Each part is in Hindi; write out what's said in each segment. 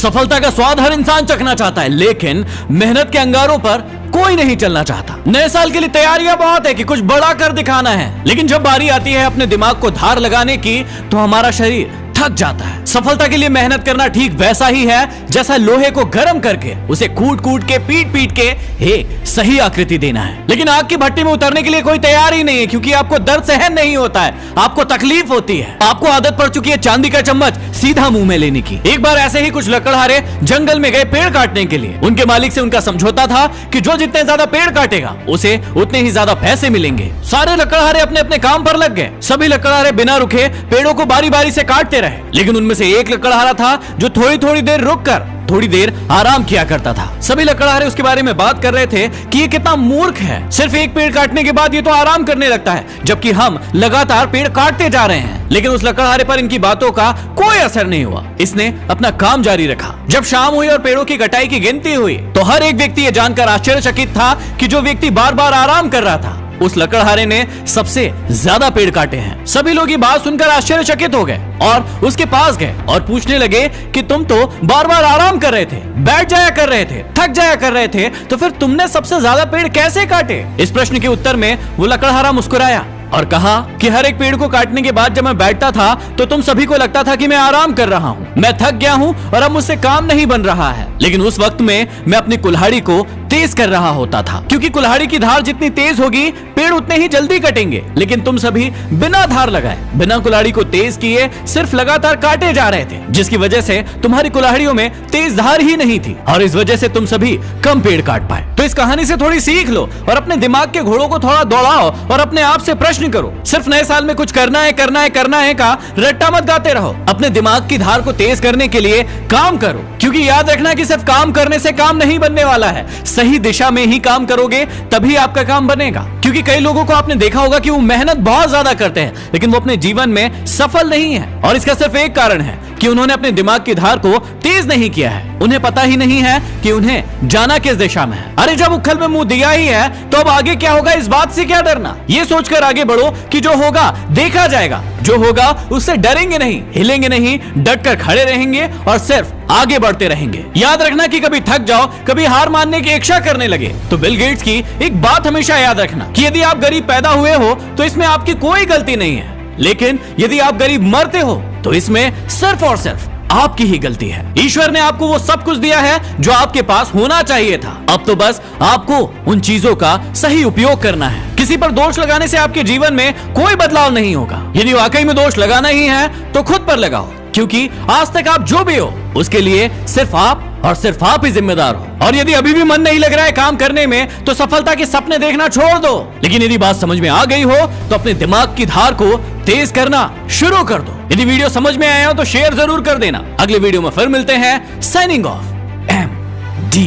सफलता का स्वाद हर इंसान चखना चाहता है, लेकिन मेहनत के अंगारों पर कोई नहीं चलना चाहता। नए साल के लिए तैयारियां बहुत है कि कुछ बड़ा कर दिखाना है, लेकिन जब बारी आती है अपने दिमाग को धार लगाने की तो हमारा शरीर थक जाता है। सफलता के लिए मेहनत करना ठीक वैसा ही है जैसा लोहे को गर्म करके उसे कूट कूट के पीट पीट के एक सही आकृति देना है। लेकिन आग की भट्टी में उतरने के लिए कोई तैयार ही नहीं है, क्योंकि आपको दर्द सहन नहीं होता है, आपको तकलीफ होती है। आपको आदत पड़ चुकी है चांदी का चम्मच सीधा मुंह में लेने की। एक बार ऐसे ही कुछ लकड़हारे जंगल में गए पेड़ काटने के लिए। उनके मालिक से उनका समझौता था कि जो जितने ज्यादा पेड़ काटेगा उसे उतने ही ज्यादा पैसे मिलेंगे। सारे लकड़हारे अपने अपने काम पर लग गए। सभी लकड़हारे बिना रुके पेड़ों को बारी बारी से काटते रहे, लेकिन उनमें से एक लकड़हारा था जो थोड़ी थोड़ी देर रुककर थोड़ी देर आराम किया करता था। सभी लकड़हारे उसके बारे में बात कर रहे थे कि ये कितना मूर्ख है, सिर्फ एक पेड़ काटने के बाद ये तो आराम करने लगता है, जबकि हम लगातार पेड़ काटते जा रहे हैं। लेकिन उस लकड़हारे पर इनकी बातों का कोई असर नहीं हुआ। इसने अपना काम जारी रखा। जब शाम हुई और पेड़ों की कटाई की गिनती हुई तो हर एक व्यक्ति ये जानकर आश्चर्यचकित था कि जो व्यक्ति बार बार आराम कर रहा था उस लकड़हारे ने सबसे ज्यादा पेड़ काटे हैं। सभी लोग ये बात सुनकर आश्चर्यचकित हो गए और उसके पास गए और पूछने लगे कि तुम तो बार बार आराम कर रहे थे, बैठ जाया कर रहे थे, थक जाया कर रहे थे, तो फिर तुमने सबसे ज्यादा पेड़ कैसे काटे? इस प्रश्न के उत्तर में वो लकड़हारा मुस्कुराया और कहा कि हर एक पेड़ को काटने के बाद जब मैं बैठता था तो तुम सभी को लगता था कि मैं आराम कर रहा हूँ, मैं थक गया हूँ और अब मुझसे काम नहीं बन रहा है। लेकिन उस वक्त में मैं अपनी कुल्हाड़ी को तेज कर रहा होता था, क्योंकि कुल्हाड़ी की धार जितनी तेज होगी पेड़ उतने ही जल्दी कटेंगे। लेकिन तुम सभी बिना धार लगाए, बिना कुल्हाड़ी को तेज किए सिर्फ लगातार काटे जा रहे थे, जिसकी वजह से तुम्हारी कुल्हाड़ियों में तेज धार ही नहीं थी और इस वजह से तुम सभी कम पेड़ काट पाए। तो इस कहानी से थोड़ी सीख लो और अपने दिमाग के घोड़ों को थोड़ा दौड़ाओ और अपने आप से प्रश्न करो। सिर्फ नए साल में कुछ करना है करना है करना है का रट्टा मत गाते रहो। अपने दिमाग की धार को तेज करने के लिए काम करो, क्योंकि याद रखना कि सिर्फ काम करने से काम नहीं बनने वाला है। सही दिशा में ही काम करोगे तभी आपका काम बनेगा। क्योंकि कई लोगों को आपने देखा होगा कि वो मेहनत बहुत ज्यादा करते हैं लेकिन वो अपने जीवन में सफल नहीं है, और इसका सिर्फ एक कारण है कि उन्होंने अपने दिमाग की धार को तेज नहीं किया है। उन्हें पता ही नहीं है कि उन्हें जाना किस दिशा में है। अरे जब उखल में मुंह दिया ही है तो अब आगे क्या होगा इस बात से क्या डरना। ये सोचकर आगे बढ़ो कि जो होगा देखा जाएगा, जो होगा उससे डरेंगे नहीं, हिलेंगे नहीं, डट कर खड़े रहेंगे और सिर्फ आगे बढ़ते रहेंगे। याद रखना कि कभी थक जाओ, कभी हार मानने की इच्छा करने लगे तो बिल गेट्स की एक बात हमेशा याद रखना कि यदि आप गरीब पैदा हुए हो तो इसमें आपकी कोई गलती नहीं है, लेकिन यदि आप गरीब मरते हो तो इसमें सिर्फ और सिर्फ आपकी ही गलती है। ईश्वर ने आपको वो सब कुछ दिया है जो आपके पास होना चाहिए था। अब तो बस आपको उन चीजों का सही उपयोग करना है। किसी पर दोष लगाने से आपके जीवन में कोई बदलाव नहीं होगा। यदि वाकई में दोष लगाना ही है तो खुद पर लगाओ, क्योंकि आज तक आप जो भी हो उसके लिए सिर्फ आप और सिर्फ आप ही जिम्मेदार हो। और यदि अभी भी मन नहीं लग रहा है काम करने में तो सफलता के सपने देखना छोड़ दो। लेकिन यदि बात समझ में आ गई हो तो अपने दिमाग की धार को तेज करना शुरू कर दो। यदि वीडियो समझ में आया हो तो शेयर जरूर कर देना। अगले वीडियो में फिर मिलते हैं। Signing off, MD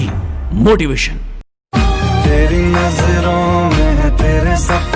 motivation. तेरी नजरों में है तेरे सपने।